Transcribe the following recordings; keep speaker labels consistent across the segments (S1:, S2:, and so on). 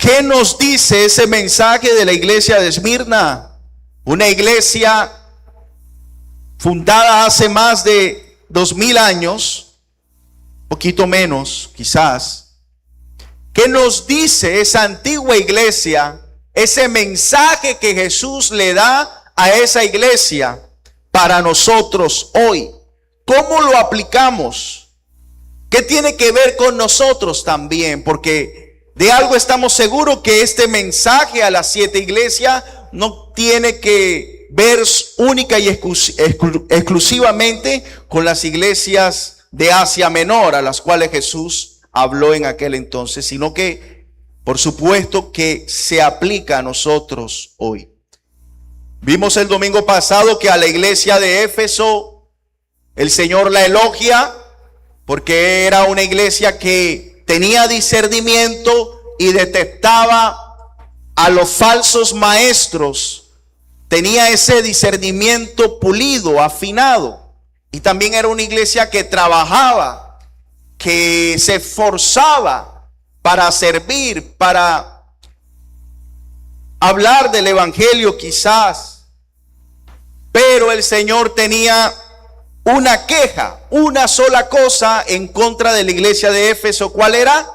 S1: ¿qué nos dice ese mensaje de la iglesia de Esmirna? Una iglesia fundada hace más de 2000 años, poquito menos quizás. ¿Qué nos dice esa antigua iglesia? Ese mensaje que Jesús le da a esa iglesia para nosotros hoy. ¿Cómo lo aplicamos? ¿Qué tiene que ver con nosotros también? Porque de algo estamos seguros, que este mensaje a las 7 iglesias no tiene que ver única y exclusivamente con las iglesias de Asia Menor, a las cuales Jesús habló en aquel entonces, sino que, por supuesto, que se aplica a nosotros hoy. Vimos el domingo pasado que a la iglesia de Éfeso el Señor la elogia porque era una iglesia que tenía discernimiento y detectaba a los falsos maestros. Tenía ese discernimiento pulido, afinado. Y también era una iglesia que trabajaba, que se esforzaba para servir, para hablar del evangelio quizás. Pero el Señor tenía una queja, una sola cosa en contra de la iglesia de Éfeso. ¿Cuál era?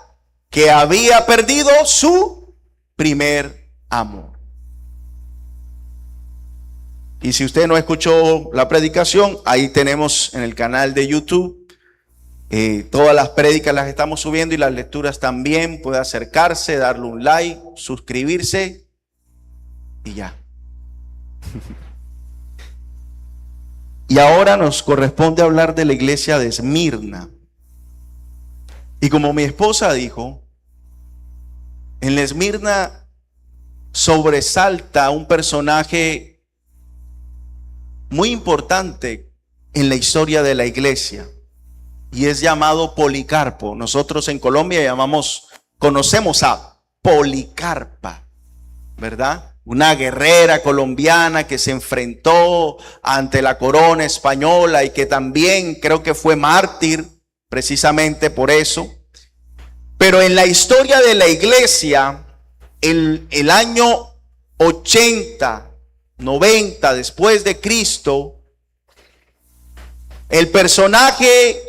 S1: Que había perdido su primer amor. Y si usted no escuchó la predicación, ahí tenemos en el canal de YouTube todas las prédicas las estamos subiendo y las lecturas también. Puede acercarse, darle un like, suscribirse y ya. Y ahora nos corresponde hablar de la iglesia de Esmirna. Y como mi esposa dijo, en la Esmirna sobresalta un personaje muy importante en la historia de la iglesia, y es llamado Policarpo. Nosotros en Colombia conocemos a Policarpa, ¿verdad? Una guerrera colombiana que se enfrentó ante la corona española y que también creo que fue mártir precisamente por eso. Pero en la historia de la iglesia, el año 80, 90 después de Cristo, el personaje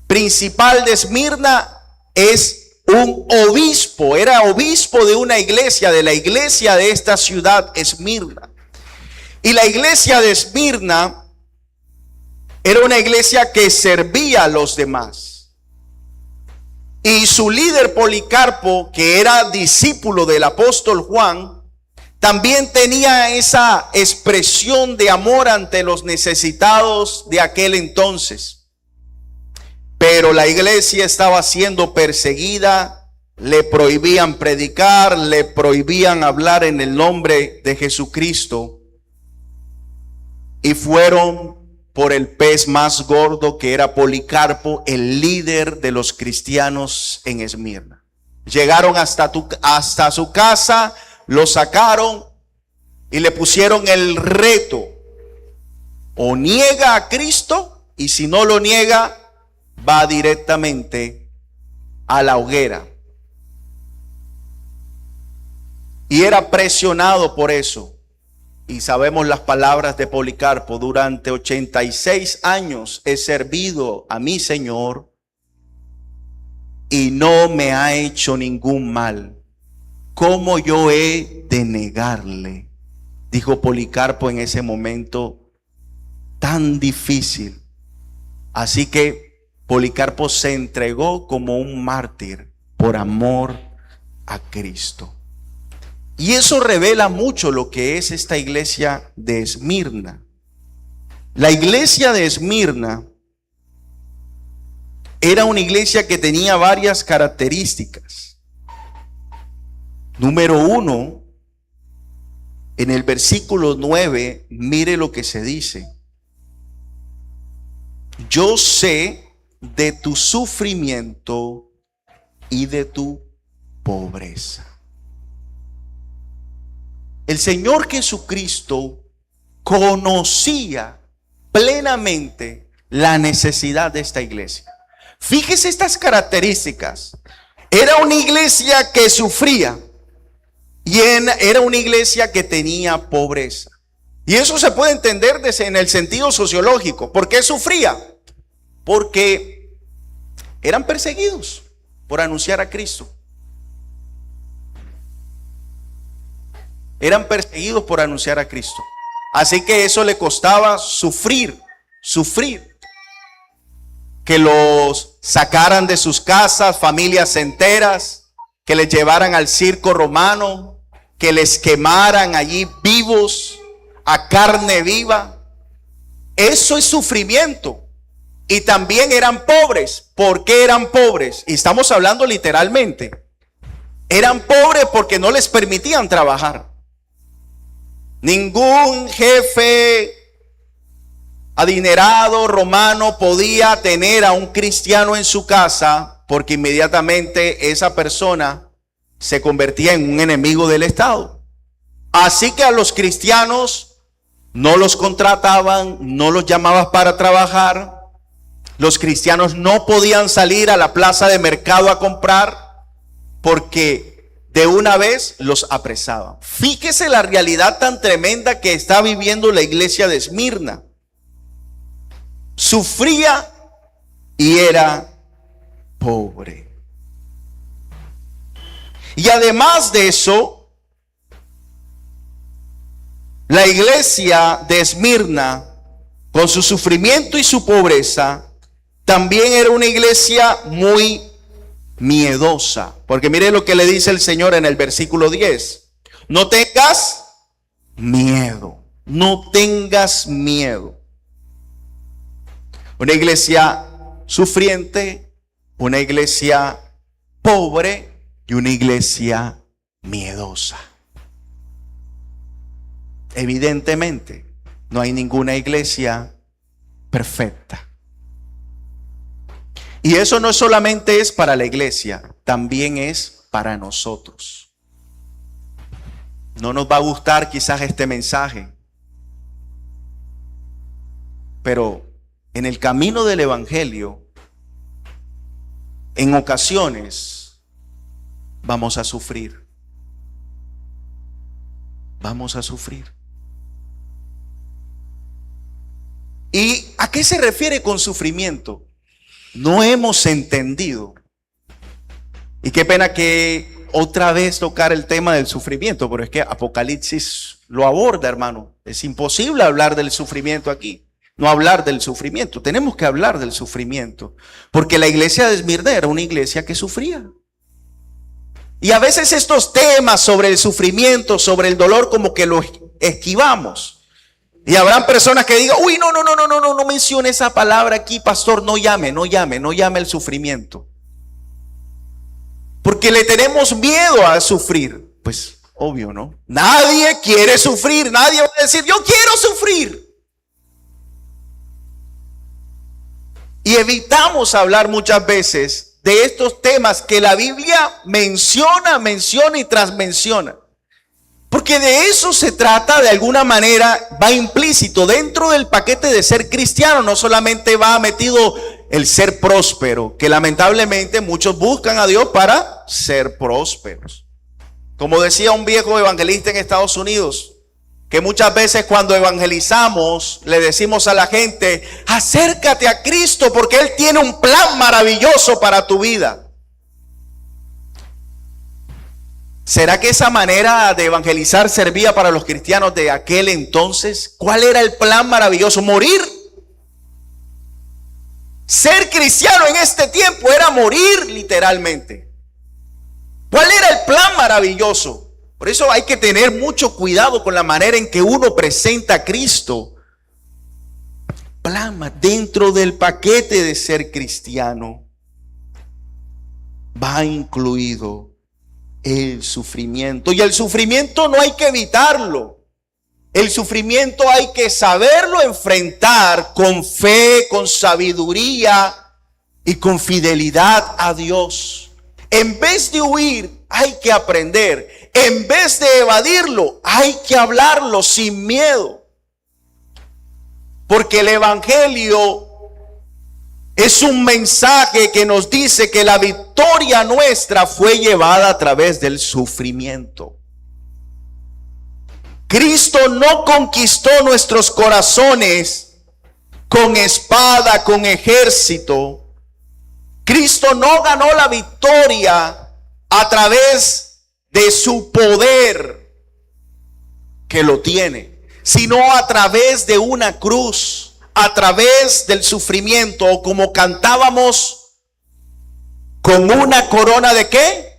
S1: principal de Esmirna es un obispo. Era obispo de una iglesia, de la iglesia de esta ciudad Esmirna. Y la iglesia de Esmirna era una iglesia que servía a los demás. Y su líder Policarpo, que era discípulo del apóstol Juan, también tenía esa expresión de amor ante los necesitados de aquel entonces. Pero la iglesia estaba siendo perseguida, le prohibían predicar, le prohibían hablar en el nombre de Jesucristo. Y fueron por el pez más gordo, que era Policarpo, el líder de los cristianos en Esmirna. Llegaron hasta su casa, lo sacaron y le pusieron el reto: o niega a Cristo, y si no lo niega, va directamente a la hoguera. Y era presionado por eso. Y sabemos las palabras de Policarpo: durante 86 años he servido a mi Señor y no me ha hecho ningún mal. ¿Cómo yo he de negarle? Dijo Policarpo en ese momento tan difícil. Así que Policarpo se entregó como un mártir por amor a Cristo. Y eso revela mucho lo que es esta iglesia de Esmirna. La iglesia de Esmirna era una iglesia que tenía varias características. Número 1, en el versículo 9, mire lo que se dice: yo sé de tu sufrimiento y de tu pobreza. El Señor Jesucristo conocía plenamente la necesidad de esta iglesia. Fíjese estas características. Era una iglesia que sufría. Y era una iglesia que tenía pobreza. Y eso se puede entender en el sentido sociológico. ¿Por qué sufría? Porque eran perseguidos por anunciar a Cristo. Eran perseguidos por anunciar a Cristo. Así que eso le costaba sufrir. Que los sacaran de sus casas, familias enteras, que les llevaran al circo romano, que les quemaran allí vivos, a carne viva. Eso es sufrimiento. Y también eran pobres. ¿Por qué eran pobres? Y estamos hablando literalmente. Eran pobres porque no les permitían trabajar. Ningún jefe adinerado romano podía tener a un cristiano en su casa, porque inmediatamente esa persona se convertía en un enemigo del Estado. Así que a los cristianos no los contrataban, no los llamaban para trabajar. Los cristianos no podían salir a la plaza de mercado a comprar, porque de una vez los apresaban. Fíjese la realidad tan tremenda que está viviendo la iglesia de Esmirna. Sufría y era pobre. Y además de eso, la iglesia de Esmirna, con su sufrimiento y su pobreza, también era una iglesia muy miedosa. Porque mire lo que le dice el Señor en el versículo 10. No tengas miedo. No tengas miedo. Una iglesia sufriente, una iglesia pobre y una iglesia miedosa. Evidentemente, no hay ninguna iglesia perfecta. Y eso no solamente es para la iglesia, también es para nosotros. No nos va a gustar quizás este mensaje, pero en el camino del evangelio, en ocasiones vamos a sufrir. Vamos a sufrir. ¿Y a qué se refiere con sufrimiento? No hemos entendido. Y qué pena que otra vez tocar el tema del sufrimiento, pero es que Apocalipsis lo aborda, hermano. Es imposible hablar del sufrimiento aquí. No hablar del sufrimiento. Tenemos que hablar del sufrimiento. Porque la iglesia de Esmirna era una iglesia que sufría. Y a veces estos temas sobre el sufrimiento, sobre el dolor, como que los esquivamos. Y habrán personas que digan, uy, no mencione esa palabra aquí, pastor, no llame el sufrimiento. Porque le tenemos miedo a sufrir. Pues obvio, ¿no? Nadie quiere sufrir, nadie va a decir, yo quiero sufrir. Y evitamos hablar muchas veces de estos temas que la Biblia menciona y transmenciona. Porque de eso se trata, de alguna manera, va implícito dentro del paquete de ser cristiano. No solamente va metido el ser próspero, que lamentablemente muchos buscan a Dios para ser prósperos. Como decía un viejo evangelista en Estados Unidos, que muchas veces cuando evangelizamos le decimos a la gente, acércate a Cristo porque Él tiene un plan maravilloso para tu vida. ¿Será que esa manera de evangelizar servía para los cristianos de aquel entonces? ¿Cuál era el plan maravilloso? ¿Morir? Ser cristiano en este tiempo era morir literalmente. ¿Cuál era el plan maravilloso? Por eso hay que tener mucho cuidado con la manera en que uno presenta a Cristo. Plan dentro del paquete de ser cristiano va incluido el sufrimiento. Y el sufrimiento no hay que evitarlo. El sufrimiento hay que saberlo enfrentar con fe, con sabiduría y con fidelidad a Dios. En vez de huir, hay que aprender. En vez de evadirlo, hay que hablarlo sin miedo. Porque el evangelio es un mensaje que nos dice que la victoria nuestra fue llevada a través del sufrimiento. Cristo no conquistó nuestros corazones con espada, con ejército. Cristo no ganó la victoria a través de su poder, que lo tiene, sino a través de una cruz, a través del sufrimiento, o como cantábamos, con una corona de ¿qué?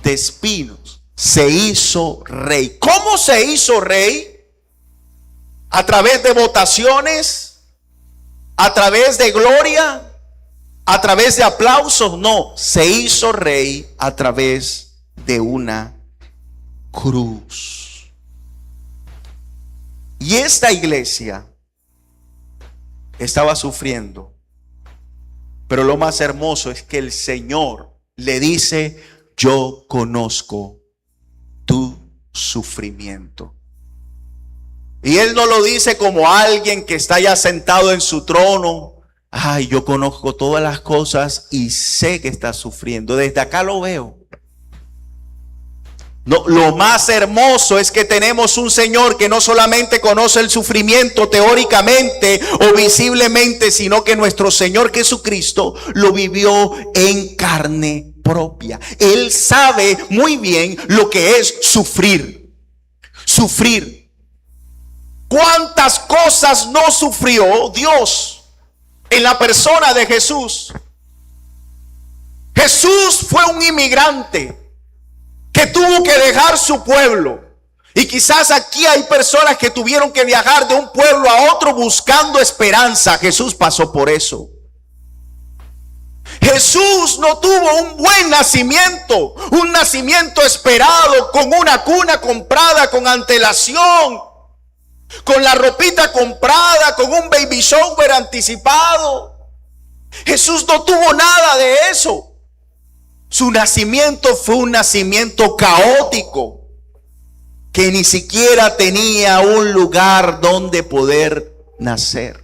S1: De espinos. Se hizo rey. ¿Cómo se hizo rey? ¿A través de votaciones? ¿A través de gloria? ¿A través de aplausos? No, se hizo rey a través de una cruz. Y esta iglesia estaba sufriendo, pero lo más hermoso es que el Señor le dice: yo conozco tu sufrimiento. Y Él no lo dice como alguien que está ya sentado en su trono. Ay, yo conozco todas las cosas y sé que está sufriendo. Desde acá lo veo. No, lo más hermoso es que tenemos un Señor que no solamente conoce el sufrimiento teóricamente o visiblemente, sino que nuestro Señor Jesucristo lo vivió en carne propia. Él sabe muy bien lo que es sufrir. Sufrir. ¿Cuántas cosas no sufrió Dios en la persona de Jesús? Jesús fue un inmigrante que tuvo que dejar su pueblo. Y quizás aquí hay personas que tuvieron que viajar de un pueblo a otro buscando esperanza. Jesús pasó por eso. Jesús no tuvo un buen nacimiento, un nacimiento esperado, con una cuna comprada con antelación, con la ropita comprada, con un baby shower anticipado. Jesús no tuvo nada de eso. Su nacimiento fue un nacimiento caótico, que ni siquiera tenía un lugar donde poder nacer.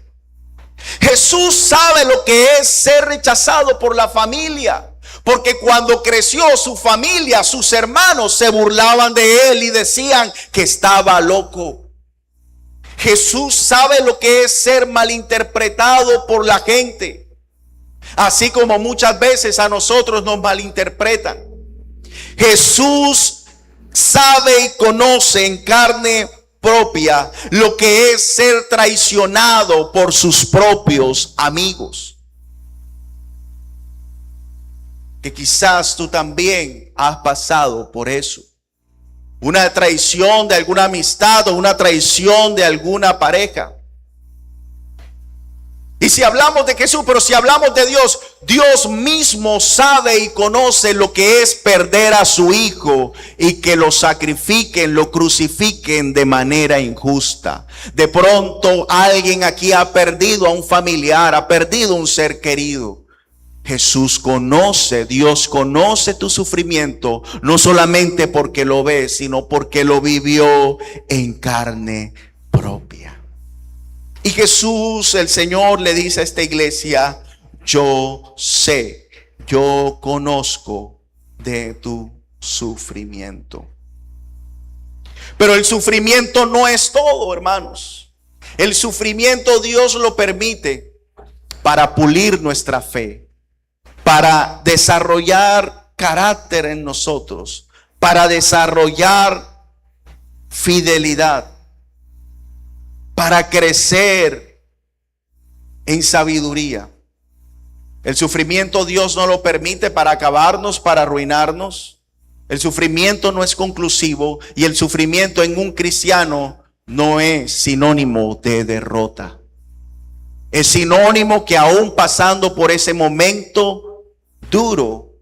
S1: Jesús sabe lo que es ser rechazado por la familia, porque cuando creció su familia, sus hermanos se burlaban de él y decían que estaba loco. Jesús sabe lo que es ser malinterpretado por la gente, así como muchas veces a nosotros nos malinterpretan. Jesús sabe y conoce en carne propia lo que es ser traicionado por sus propios amigos. Que quizás tú también has pasado por eso. Una traición de alguna amistad o una traición de alguna pareja. Y si hablamos de Jesús, pero si hablamos de Dios, Dios mismo sabe y conoce lo que es perder a su hijo y que lo sacrifiquen, lo crucifiquen de manera injusta. De pronto alguien aquí ha perdido a un familiar, ha perdido un ser querido. Jesús conoce, Dios conoce tu sufrimiento, no solamente porque lo ve, sino porque lo vivió en carne propia. Y Jesús, el Señor, le dice a esta iglesia: yo sé, yo conozco de tu sufrimiento. Pero el sufrimiento no es todo, hermanos. El sufrimiento Dios lo permite para pulir nuestra fe, para desarrollar carácter en nosotros, para desarrollar fidelidad, para crecer en sabiduría. El sufrimiento Dios no lo permite para acabarnos, para arruinarnos. El sufrimiento no es conclusivo, y el sufrimiento en un cristiano no es sinónimo de derrota. Es sinónimo que aún pasando por ese momento duro,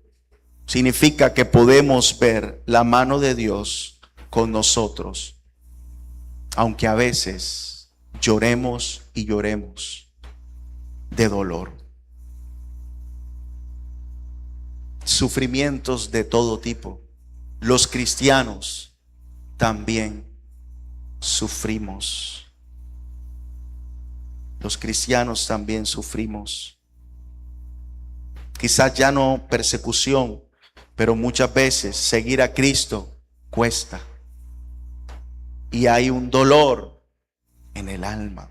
S1: significa que podemos ver la mano de Dios con nosotros, aunque a veces lloremos y lloremos de dolor. Sufrimientos de todo tipo. Los cristianos también sufrimos. Los cristianos también sufrimos. Quizás ya no persecución, pero muchas veces seguir a Cristo cuesta. y hay un dolor en el alma.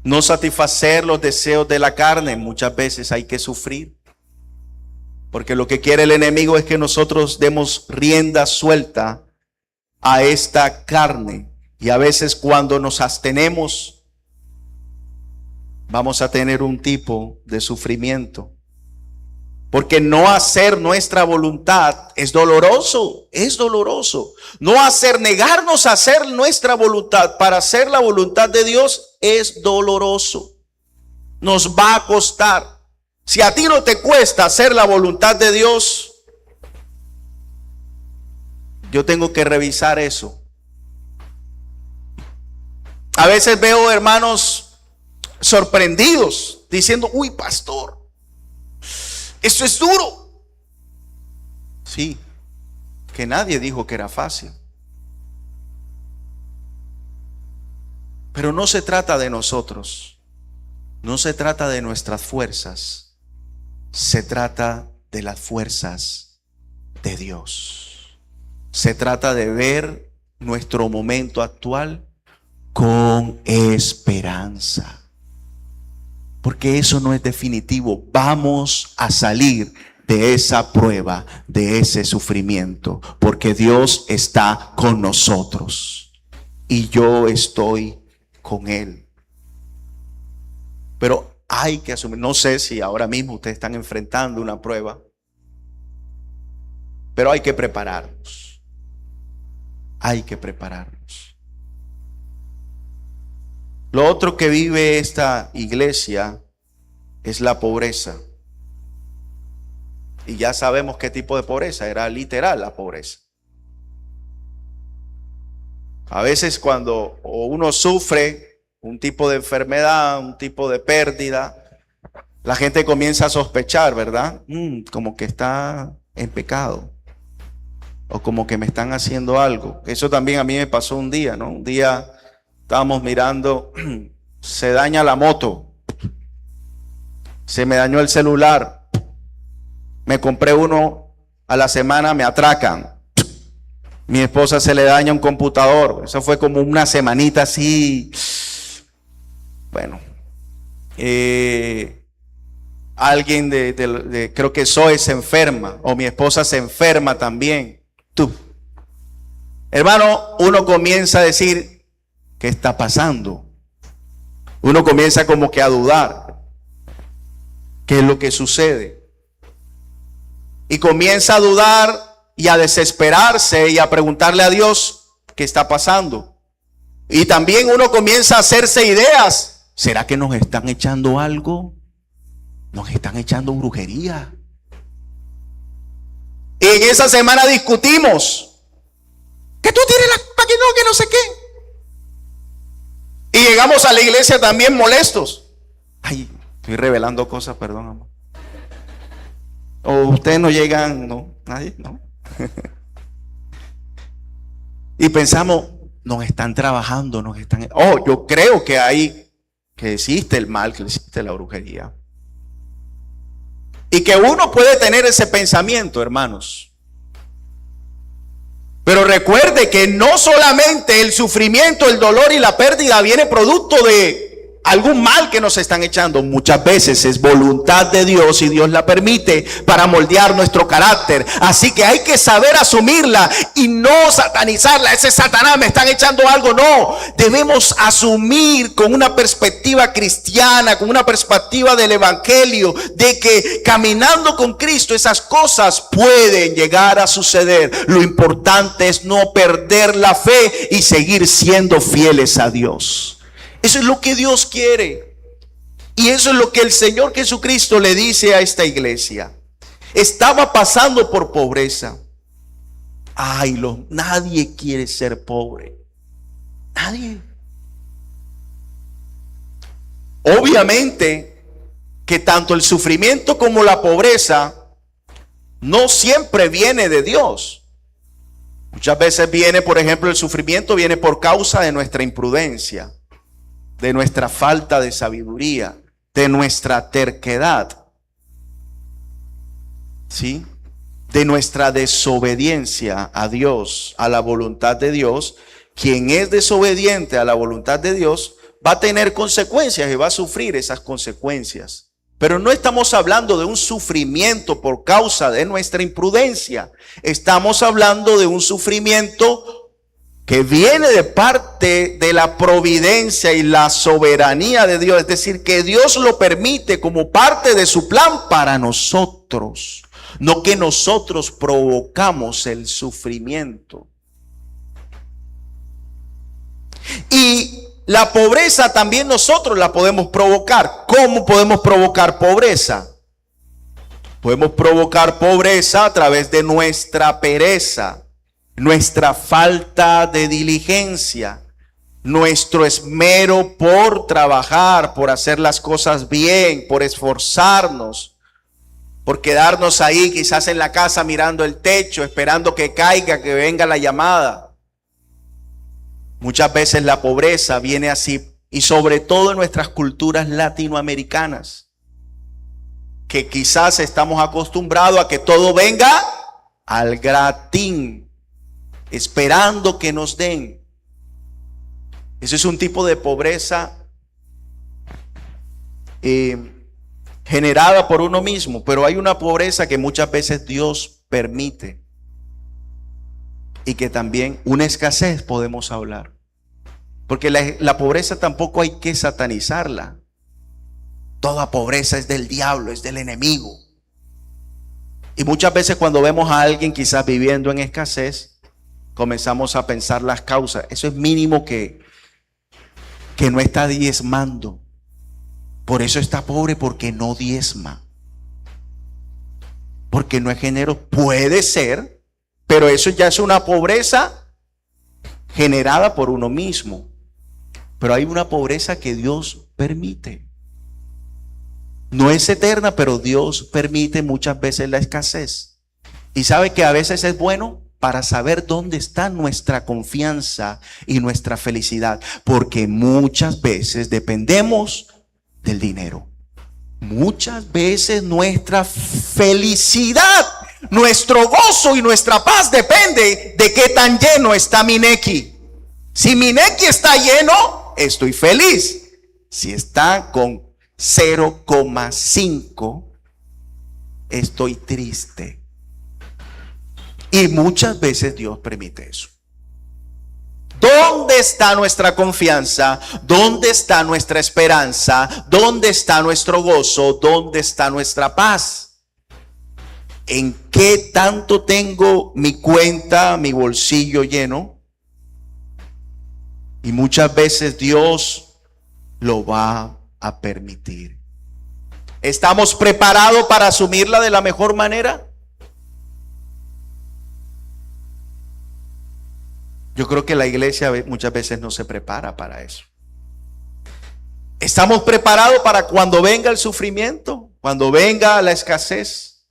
S1: No satisfacer los deseos de la carne, muchas veces hay que sufrir. Porque lo que quiere el enemigo es que nosotros demos rienda suelta a esta carne. Y a veces cuando nos abstenemos, vamos a tener un tipo de sufrimiento. Porque no hacer nuestra voluntad es doloroso, es doloroso. No hacer, negarnos a hacer nuestra voluntad para hacer la voluntad de Dios es doloroso. Nos va a costar. Si a ti no te cuesta hacer la voluntad de Dios, yo tengo que revisar eso. A veces veo hermanos sorprendidos diciendo, uy, pastor, esto es duro. Sí, que nadie dijo que era fácil. Pero no se trata de nosotros, no se trata de nuestras fuerzas, se trata de las fuerzas de Dios. Se trata de ver nuestro momento actual con esperanza. Porque eso no es definitivo. Vamos a salir de esa prueba, de ese sufrimiento, porque Dios está con nosotros y yo estoy con Él. Pero hay que asumir, no sé si ahora mismo ustedes están enfrentando una prueba, pero hay que prepararnos. Hay que prepararnos. Lo otro que vive esta iglesia es la pobreza. Y ya sabemos qué tipo de pobreza, era literal la pobreza. A veces cuando uno sufre un tipo de enfermedad, un tipo de pérdida, la gente comienza a sospechar, ¿verdad? Como que está en pecado. O como que me están haciendo algo. Eso también a mí me pasó un día, ¿no? Un día estábamos mirando, se daña la moto, se me dañó el celular, me compré uno a la semana, me atracan, mi esposa se le daña un computador, eso fue como una semanita así, bueno, alguien creo que Zoe se enferma, o mi esposa se enferma también, hermano, uno comienza a decir, ¿qué está pasando? Uno comienza como que a dudar. ¿Qué es lo que sucede? Y comienza a dudar y a desesperarse y a preguntarle a Dios qué está pasando. Y también uno comienza a hacerse ideas. ¿Será que nos están echando algo? ¿Nos están echando brujería? Y en esa semana discutimos. Que tú tienes la culpa, que no sé qué. Y llegamos a la iglesia también molestos. Ay, estoy revelando cosas, perdón, amor. O ustedes no llegan, no, nadie, no. Y pensamos, nos están trabajando, yo creo que existe el mal, que existe la brujería. Y que uno puede tener ese pensamiento, hermanos. Pero recuerde que no solamente el sufrimiento, el dolor y la pérdida viene producto de algún mal que nos están echando. Muchas veces es voluntad de Dios y Dios la permite para moldear nuestro carácter. Así que hay que saber asumirla y no satanizarla. Ese Satanás me están echando algo. No, debemos asumir con una perspectiva cristiana, con una perspectiva del evangelio, de que caminando con Cristo esas cosas pueden llegar a suceder. Lo importante es no perder la fe y seguir siendo fieles a Dios. Eso es lo que Dios quiere. Y eso es lo que el Señor Jesucristo le dice a esta iglesia. Estaba pasando por pobreza. Ay, nadie quiere ser pobre. Nadie. Obviamente que tanto el sufrimiento como la pobreza no siempre viene de Dios. Muchas veces viene, por ejemplo, el sufrimiento viene por causa de nuestra imprudencia, de nuestra falta de sabiduría, de nuestra terquedad. ¿Sí? de nuestra desobediencia a Dios, a la voluntad de Dios, quien es desobediente a la voluntad de Dios va a tener consecuencias y va a sufrir esas consecuencias. Pero no estamos hablando de un sufrimiento por causa de nuestra imprudencia. Estamos hablando de un sufrimiento que viene de parte de la providencia y la soberanía de Dios. Es decir, que Dios lo permite como parte de su plan para nosotros. No que nosotros provocamos el sufrimiento. Y la pobreza también nosotros la podemos provocar. ¿Cómo podemos provocar pobreza? Podemos provocar pobreza a través de nuestra pereza, nuestra falta de diligencia, nuestro esmero por trabajar, por hacer las cosas bien, por esforzarnos, por quedarnos ahí quizás en la casa mirando el techo, esperando que caiga, que venga la llamada. Muchas veces la pobreza viene así, y sobre todo en nuestras culturas latinoamericanas, que quizás estamos acostumbrados a que todo venga al gratín, esperando que nos den. Ese es un tipo de pobreza generada por uno mismo, pero hay una pobreza que muchas veces Dios permite y que también una escasez podemos hablar. Porque la pobreza tampoco hay que satanizarla. Toda pobreza es del diablo, es del enemigo. Y muchas veces cuando vemos a alguien quizás viviendo en escasez, comenzamos a pensar las causas. Eso es mínimo que no está diezmando. Por eso está pobre, porque no diezma. Porque no es generoso. Puede ser, pero eso ya es una pobreza generada por uno mismo. Pero hay una pobreza que Dios permite. No es eterna, pero Dios permite muchas veces la escasez. Y sabe que a veces es bueno para saber dónde está nuestra confianza y nuestra felicidad. Porque muchas veces dependemos del dinero. Muchas veces nuestra felicidad, nuestro gozo y nuestra paz depende de qué tan lleno está mi nequi. Si mi nequi está lleno, estoy feliz. Si está con 0,5, estoy triste. Y muchas veces Dios permite eso. ¿Dónde está nuestra confianza? ¿Dónde está nuestra esperanza? ¿Dónde está nuestro gozo? ¿Dónde está nuestra paz? ¿En qué tanto tengo mi cuenta, mi bolsillo lleno? Y muchas veces Dios lo va a permitir. ¿Estamos preparados para asumirla de la mejor manera? Yo creo que la iglesia muchas veces no se prepara para eso. ¿Estamos preparados para cuando venga el sufrimiento? Cuando venga la escasez.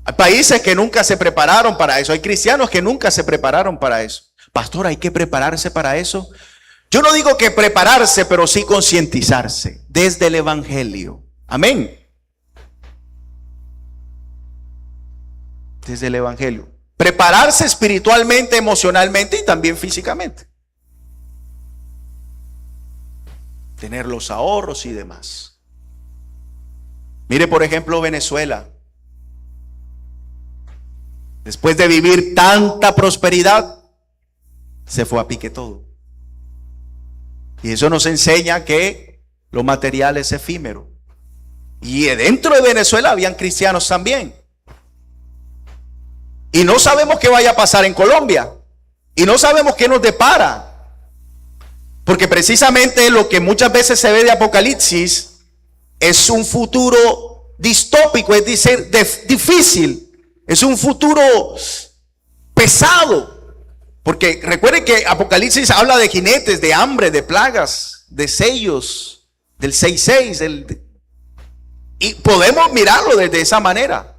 S1: Hay países que nunca se prepararon para eso. Hay cristianos que nunca se prepararon para eso. Pastor, ¿hay que prepararse para eso? Yo no digo que prepararse, pero sí concientizarse desde el evangelio. Amén. Desde el evangelio. Prepararse espiritualmente, emocionalmente y también físicamente. Tener los ahorros y demás. Mire, por ejemplo, Venezuela. Después de vivir tanta prosperidad, se fue a pique todo. Y eso nos enseña que lo material es efímero. Y dentro de Venezuela habían cristianos también. Y no sabemos qué vaya a pasar en Colombia. Y no sabemos qué nos depara. Porque precisamente lo que muchas veces se ve de Apocalipsis es un futuro distópico, es decir, difícil. Es un futuro pesado. Porque recuerden que Apocalipsis habla de jinetes, de hambre, de plagas, de sellos, del 6:6. Y podemos mirarlo desde esa manera.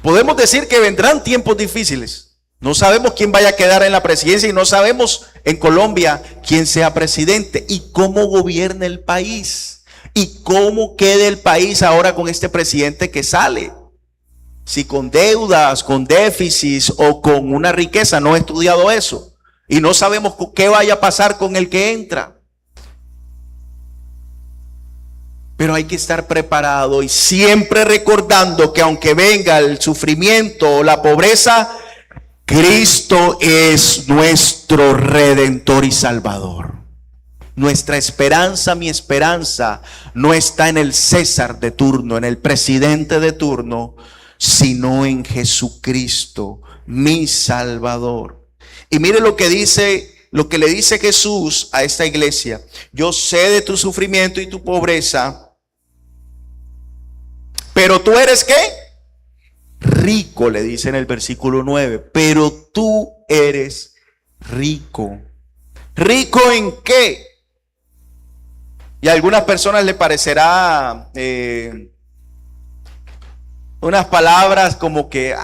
S1: Podemos decir que vendrán tiempos difíciles. No sabemos quién vaya a quedar en la presidencia y no sabemos en Colombia quién sea presidente y cómo gobierne el país. ¿Y cómo queda el país ahora con este presidente que sale? Si con deudas, con déficits o con una riqueza. No he estudiado eso. Y no sabemos qué vaya a pasar con el que entra. Pero hay que estar preparado y siempre recordando que aunque venga el sufrimiento o la pobreza, Cristo es nuestro Redentor y Salvador. Nuestra esperanza, mi esperanza, no está en el César de turno, en el presidente de turno, sino en Jesucristo, mi Salvador. Y mire lo que le dice Jesús a esta iglesia. Yo sé de tu sufrimiento y tu pobreza, pero tú eres ¿qué? Rico, le dice en el versículo 9. Pero tú eres rico. ¿Rico en qué? Y a algunas personas le parecerá unas palabras como que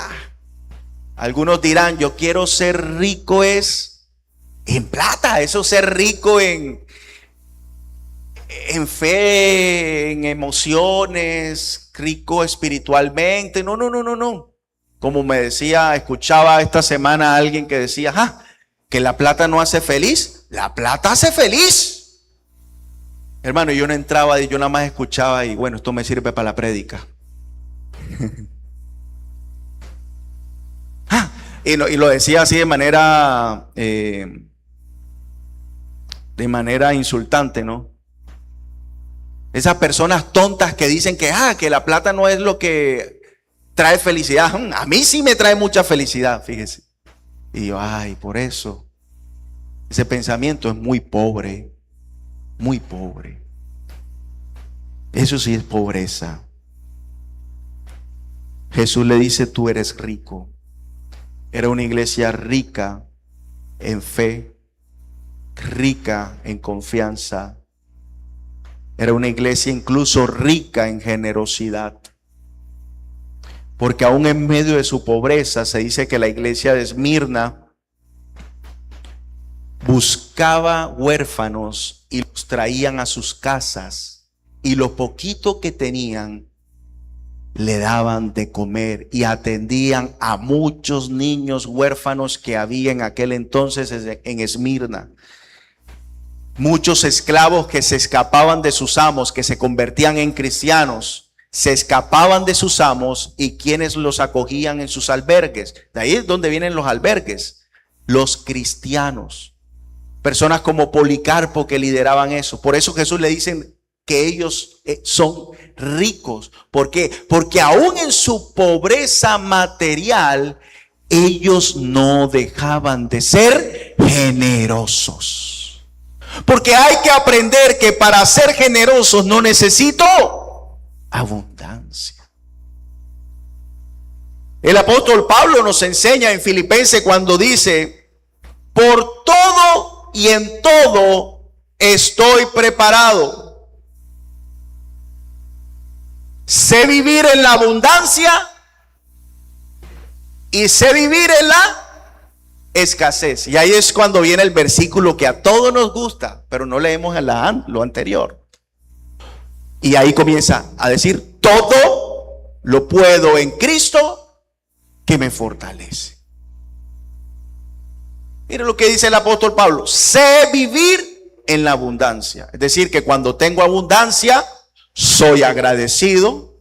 S1: algunos dirán, yo quiero ser rico es en plata. Eso ser rico en fe, en emociones, rico espiritualmente. No. Como me decía, escuchaba esta semana a alguien que decía, que la plata no hace feliz. La plata hace feliz. Hermano, yo no entraba, yo nada más escuchaba y bueno, esto me sirve para la prédica. Y lo decía así de manera insultante, ¿no? Esas personas tontas que dicen que la plata no es lo que trae felicidad. A mí sí me trae mucha felicidad, fíjese. Y yo, por eso. Ese pensamiento es muy pobre. Muy pobre. Eso sí es pobreza. Jesús le dice, tú eres rico. Era una iglesia rica en fe, rica en confianza. Era una iglesia incluso rica en generosidad. Porque aún en medio de su pobreza se dice que la iglesia de Esmirna buscaba huérfanos y los traían a sus casas, y lo poquito que tenían le daban de comer y atendían a muchos niños huérfanos que había en aquel entonces en Esmirna. Muchos esclavos que se escapaban de sus amos, que se convertían en cristianos, se escapaban de sus amos, y quienes los acogían en sus albergues. De ahí es donde vienen los albergues, los cristianos. Personas como Policarpo que lideraban eso. Por eso Jesús le dicen que ellos son ricos. ¿Por qué? Porque aún en su pobreza material, ellos no dejaban de ser generosos. Porque hay que aprender que para ser generosos no necesito abundancia. El apóstol Pablo nos enseña en Filipenses cuando dice, por todo y en todo estoy preparado. Sé vivir en la abundancia y sé vivir en la escasez. Y ahí es cuando viene el versículo que a todos nos gusta, pero no leemos lo anterior. Y ahí comienza a decir, todo lo puedo en Cristo que me fortalece. Mire lo que dice el apóstol Pablo, sé vivir en la abundancia. Es decir, que cuando tengo abundancia, soy agradecido.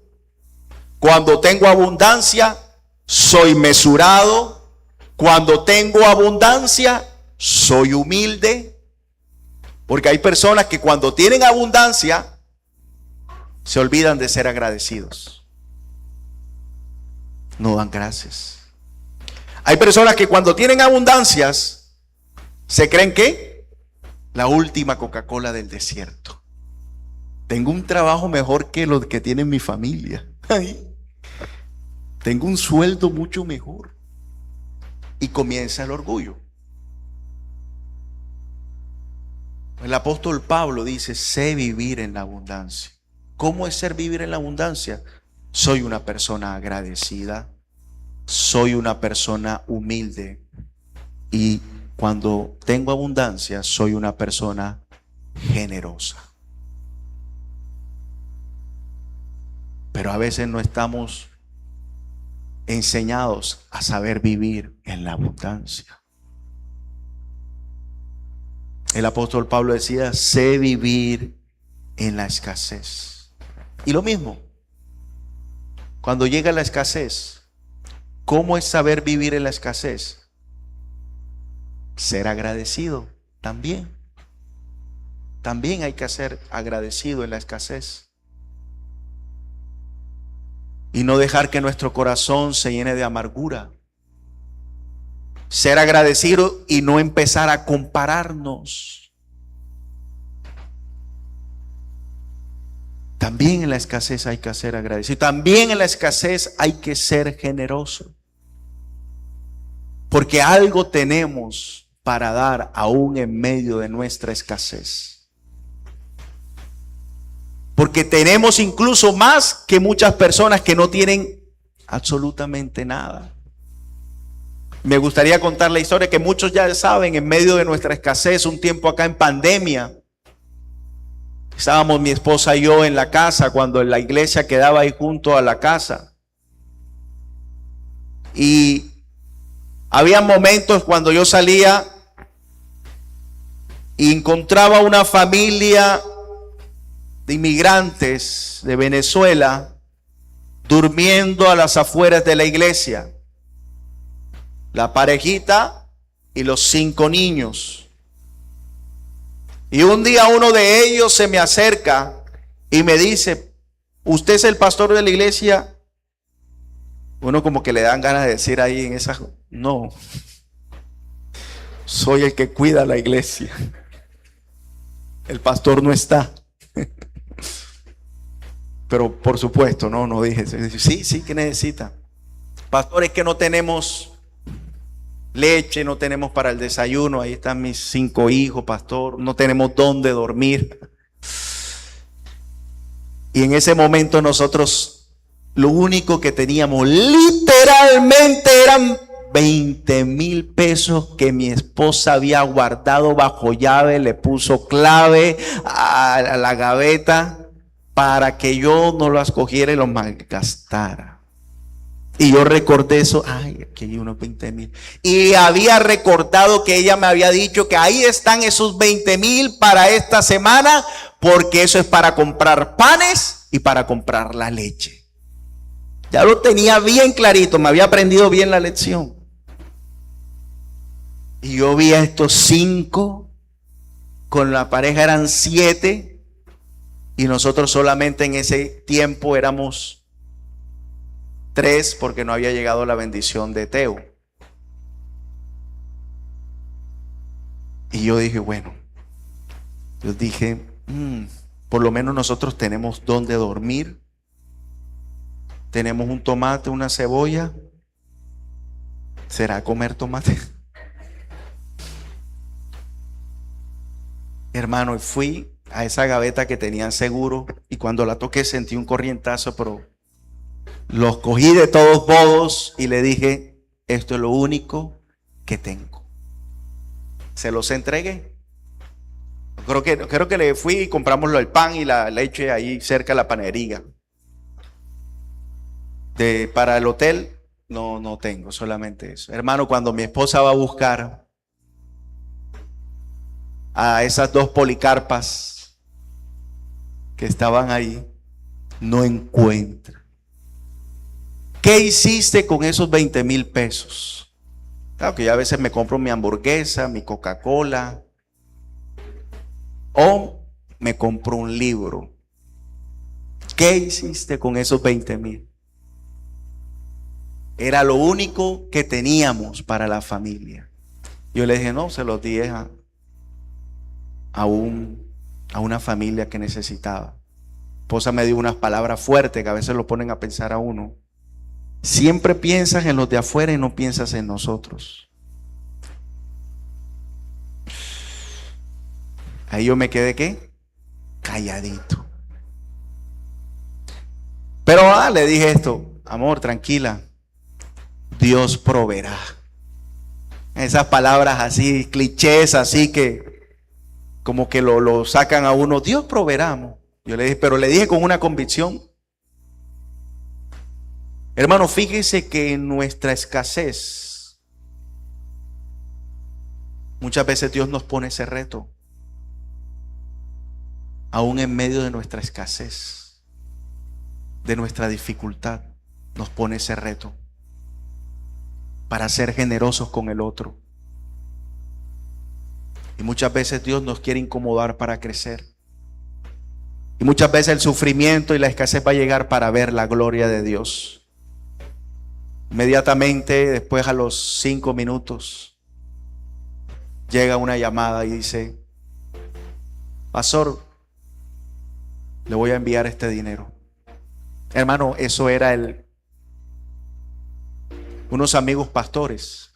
S1: Cuando tengo abundancia, soy mesurado. Cuando tengo abundancia, soy humilde. Porque hay personas que cuando tienen abundancia, se olvidan de ser agradecidos. No dan gracias. Hay personas que cuando tienen abundancias, se creen que la última Coca-Cola del desierto. Tengo un trabajo mejor que los que tiene mi familia. Tengo un sueldo mucho mejor. Y comienza el orgullo. El apóstol Pablo dice, sé vivir en la abundancia. ¿Cómo es vivir en la abundancia? Soy una persona agradecida. Soy una persona humilde. Y cuando tengo abundancia, soy una persona generosa. Pero a veces no estamos enseñados a saber vivir en la abundancia. El apóstol Pablo decía, sé vivir en la escasez. Y lo mismo, cuando llega la escasez, ¿cómo es saber vivir en la escasez? Ser agradecido también. También hay que ser agradecido en la escasez. Y no dejar que nuestro corazón se llene de amargura. Ser agradecido y no empezar a compararnos. También en la escasez hay que ser agradecido. También en la escasez hay que ser generoso. Porque algo tenemos para dar aún en medio de nuestra escasez. Porque tenemos incluso más que muchas personas que no tienen absolutamente nada. Me gustaría contar la historia que muchos ya saben, en medio de nuestra escasez, un tiempo acá en pandemia. Estábamos mi esposa y yo en la casa cuando la iglesia quedaba ahí junto a la casa. Y había momentos cuando yo salía y encontraba una familia de inmigrantes de Venezuela durmiendo a las afueras de la iglesia. La parejita y los 5 niños. Y un día uno de ellos se me acerca y me dice, ¿usted es el pastor de la iglesia? Uno como que le dan ganas de decir ahí en esa, no, soy el que cuida la iglesia. El pastor no está. Pero por supuesto, no dije, sí, ¿qué necesita? Pastor, es que no tenemos leche, no tenemos para el desayuno, ahí están mis 5 hijos, pastor, no tenemos dónde dormir. Y en ese momento nosotros lo único que teníamos literalmente eran 20,000 pesos que mi esposa había guardado bajo llave, le puso clave a la gaveta para que yo no las cogiera y los malgastara. Y yo recordé eso, aquí hay unos 20,000. Y había recordado que ella me había dicho que ahí están esos 20,000 para esta semana, porque eso es para comprar panes y para comprar la leche. Ya lo tenía bien clarito, me había aprendido bien la lección. Y yo vi a estos 5, con la pareja eran 7, y nosotros solamente en ese tiempo éramos 3 porque no había llegado la bendición de Teo. Y yo dije, bueno, por lo menos nosotros tenemos donde dormir, tenemos un tomate, una cebolla. ¿Será comer tomate? Hermano, fui a esa gaveta que tenían seguro y cuando la toqué sentí un corrientazo, pero los cogí de todos modos y le dije, esto es lo único que tengo. Se los entregué. Creo que le fui y compramos el pan y la leche ahí cerca de la panadería. Para el hotel no tengo, solamente eso. Hermano, cuando mi esposa va a buscar a esas 2 policarpas que estaban ahí, no encuentra. ¿Qué hiciste con esos 20,000 pesos? Claro que yo a veces me compro mi hamburguesa, mi Coca-Cola, o me compro un libro. ¿Qué hiciste con esos 20,000? Era lo único que teníamos para la familia. Yo le dije, no, se los di a una familia que necesitaba. Mi esposa me dio unas palabras fuertes que a veces lo ponen a pensar a uno. Siempre piensas en los de afuera y no piensas en nosotros. Ahí yo me quedé, ¿qué? Calladito. Pero le dije esto, amor, tranquila, Dios proveerá. Esas palabras así, clichés, así que como que lo sacan a uno, Dios proveerá. Yo le dije, pero le dije con una convicción. Hermano, fíjese que en nuestra escasez, muchas veces Dios nos pone ese reto. Aún en medio de nuestra escasez, de nuestra dificultad, nos pone ese reto para ser generosos con el otro. Y muchas veces Dios nos quiere incomodar para crecer. Y muchas veces el sufrimiento y la escasez va a llegar para ver la gloria de Dios. Inmediatamente, después a los 5 minutos, llega una llamada y dice: pastor, le voy a enviar este dinero. Hermano, eso era unos amigos pastores,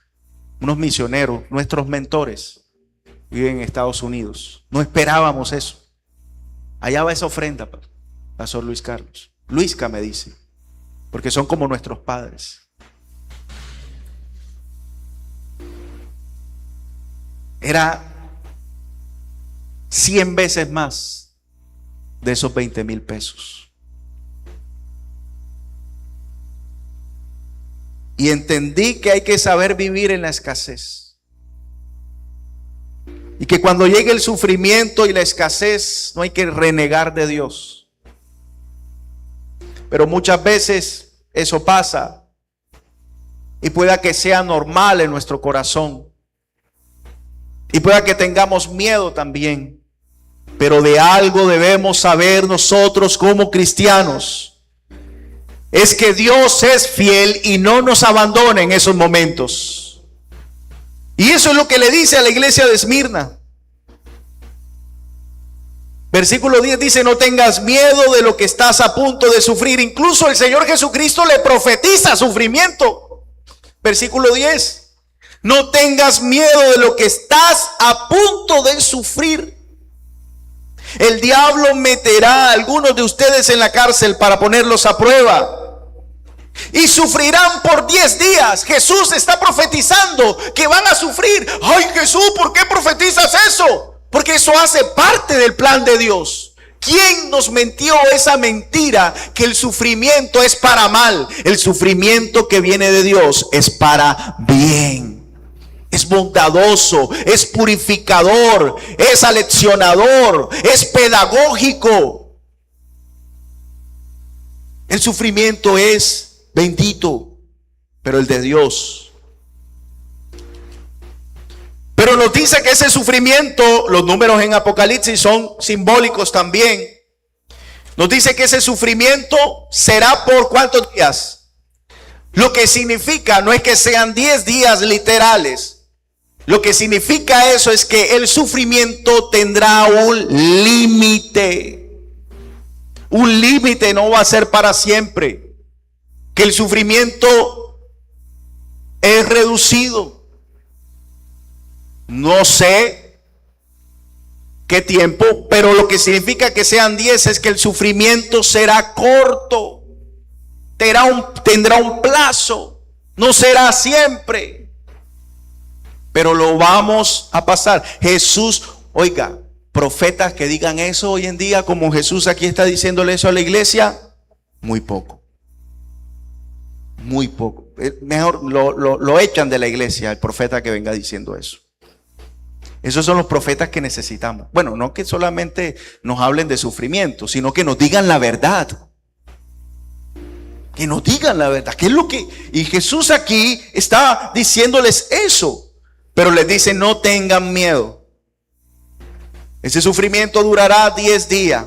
S1: unos misioneros, nuestros mentores, viven en Estados Unidos. No esperábamos eso. Allá va esa ofrenda, pastor Luis Carlos. Luisca me dice, porque son como nuestros padres. Era 100 veces más de esos 20,000 pesos. Y entendí que hay que saber vivir en la escasez. Y que cuando llegue el sufrimiento y la escasez, no hay que renegar de Dios. Pero muchas veces eso pasa. Y pueda que sea normal en nuestro corazón. Y pueda que tengamos miedo también. Pero de algo debemos saber nosotros como cristianos. Es que Dios es fiel y no nos abandona en esos momentos. Y eso es lo que le dice a la iglesia de Esmirna. Versículo 10 dice: no tengas miedo de lo que estás a punto de sufrir. Incluso el Señor Jesucristo le profetiza sufrimiento. Versículo 10. No tengas miedo de lo que estás a punto de sufrir. El diablo meterá a algunos de ustedes en la cárcel para ponerlos a prueba. Y sufrirán por 10 días. Jesús está profetizando que van a sufrir. Ay, Jesús, ¿por qué profetizas eso? Porque eso hace parte del plan de Dios. ¿Quién nos mentió esa mentira que el sufrimiento es para mal? El sufrimiento que viene de Dios es para bien. Es bondadoso, es purificador, es aleccionador, es pedagógico. El sufrimiento es bendito, pero el de Dios. Pero nos dice que ese sufrimiento, los números en Apocalipsis son simbólicos también. Nos dice que ese sufrimiento será por ¿cuántos días? Lo que significa no es que sean 10 días literales. Lo que significa eso es que el sufrimiento tendrá un límite. Un límite, no va a ser para siempre. Que el sufrimiento es reducido. No sé qué tiempo, pero lo que significa que sean 10 es que el sufrimiento será corto. Tendrá un plazo. No será siempre. Pero lo vamos a pasar. Jesús, oiga, profetas que digan eso hoy en día, como Jesús aquí está diciéndole eso a la iglesia, muy poco. Muy poco. Mejor lo echan de la iglesia el profeta que venga diciendo eso. Esos son los profetas que necesitamos. Bueno, no que solamente nos hablen de sufrimiento, sino que nos digan la verdad. Que nos digan la verdad. ¿Qué es lo que? Y Jesús aquí está diciéndoles eso. Pero les dice: no tengan miedo. Ese sufrimiento durará 10 días.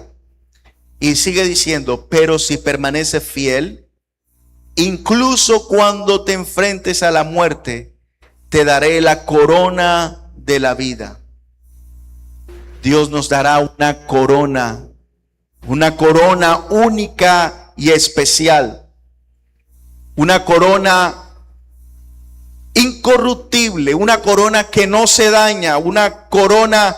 S1: Y sigue diciendo: pero si permaneces fiel, incluso cuando te enfrentes a la muerte, te daré la corona de la vida. Dios nos dará una corona única y especial. Una corona incorruptible, una corona que no se daña, una corona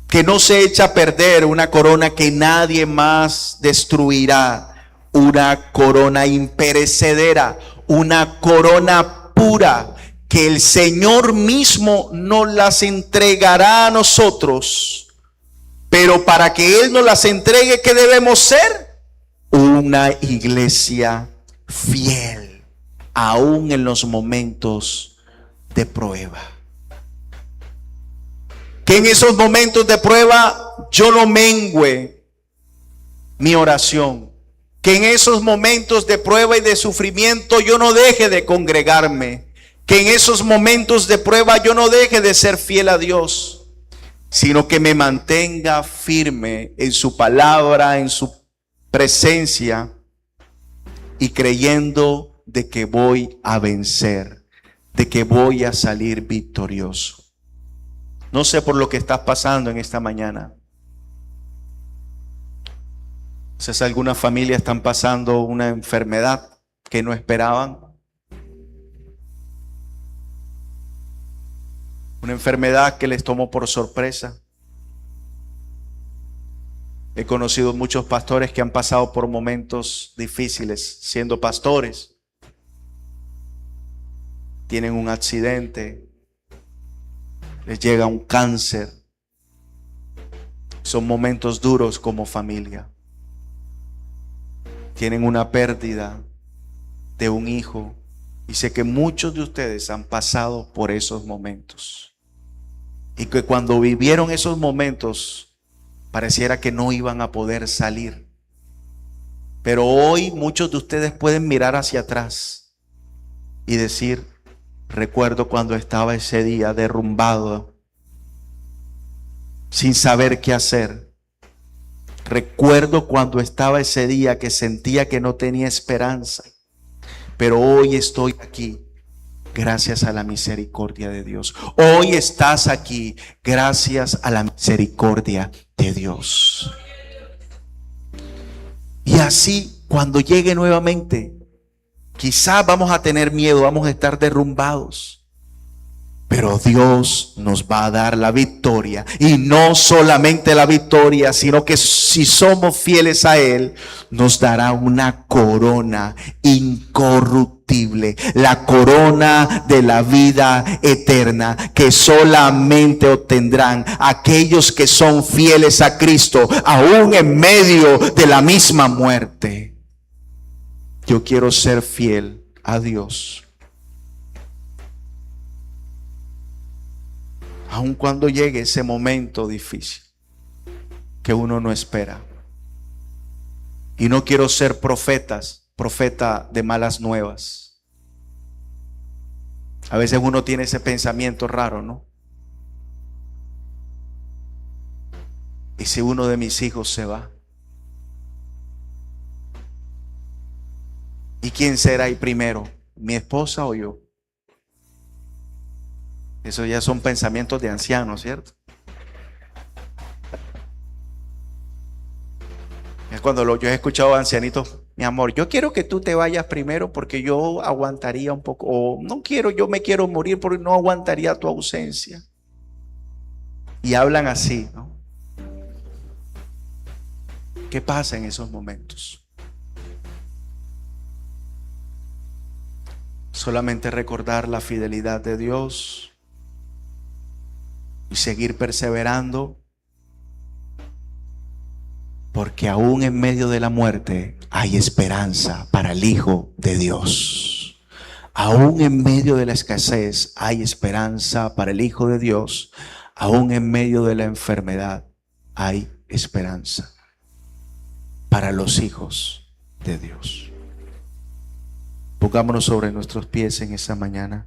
S1: que no se echa a perder, una corona que nadie más destruirá, una corona imperecedera, una corona pura que el Señor mismo nos las entregará a nosotros. Pero para que Él nos las entregue, ¿qué debemos ser? una iglesia fiel, aún en los momentos de prueba. Que en esos momentos de prueba yo no mengüe mi oración. Que en esos momentos de prueba y de sufrimiento yo no deje de congregarme. Que en esos momentos de prueba yo no deje de ser fiel a Dios, sino que me mantenga firme en su palabra, en su presencia, y creyendo de que voy a vencer, de que voy a salir victorioso. No sé por lo que estás pasando en esta mañana. Quizás algunas familias están pasando una enfermedad que no esperaban. Una enfermedad que les tomó por sorpresa. He conocido muchos pastores que han pasado por momentos difíciles siendo pastores. Tienen un accidente, les llega un cáncer. Son momentos duros como familia. Tienen una pérdida de un hijo. Y sé que muchos de ustedes han pasado por esos momentos. Y que cuando vivieron esos momentos, pareciera que no iban a poder salir. Pero hoy muchos de ustedes pueden mirar hacia atrás y decir: recuerdo cuando estaba ese día derrumbado, sin saber qué hacer. Recuerdo cuando estaba ese día que sentía que no tenía esperanza. Pero hoy estoy aquí gracias a la misericordia de Dios. Hoy estás aquí gracias a la misericordia de Dios. Y así, cuando llegue nuevamente, quizás vamos a tener miedo, vamos a estar derrumbados. Pero Dios nos va a dar la victoria. Y no solamente la victoria, sino que si somos fieles a Él, nos dará una corona incorruptible. La corona de la vida eterna, que solamente obtendrán aquellos que son fieles a Cristo, aún en medio de la misma muerte. Yo quiero ser fiel a Dios. Aun cuando llegue ese momento difícil que uno no espera. Y no quiero ser profeta de malas nuevas. A veces uno tiene ese pensamiento raro, ¿no? ¿Y si uno de mis hijos se va? ¿Y quién será ahí primero? ¿Mi esposa o yo? Eso ya son pensamientos de ancianos, ¿cierto? Es cuando yo he escuchado a ancianitos: mi amor, yo quiero que tú te vayas primero porque yo aguantaría un poco. O no quiero, yo me quiero morir porque no aguantaría tu ausencia. Y hablan así, ¿no? ¿Qué pasa en esos momentos? Solamente recordar la fidelidad de Dios y seguir perseverando, porque aún en medio de la muerte hay esperanza para el Hijo de Dios. Aún en medio de la escasez hay esperanza para el Hijo de Dios. Aún en medio de la enfermedad hay esperanza para los hijos de Dios. Pongámonos sobre nuestros pies en esa mañana.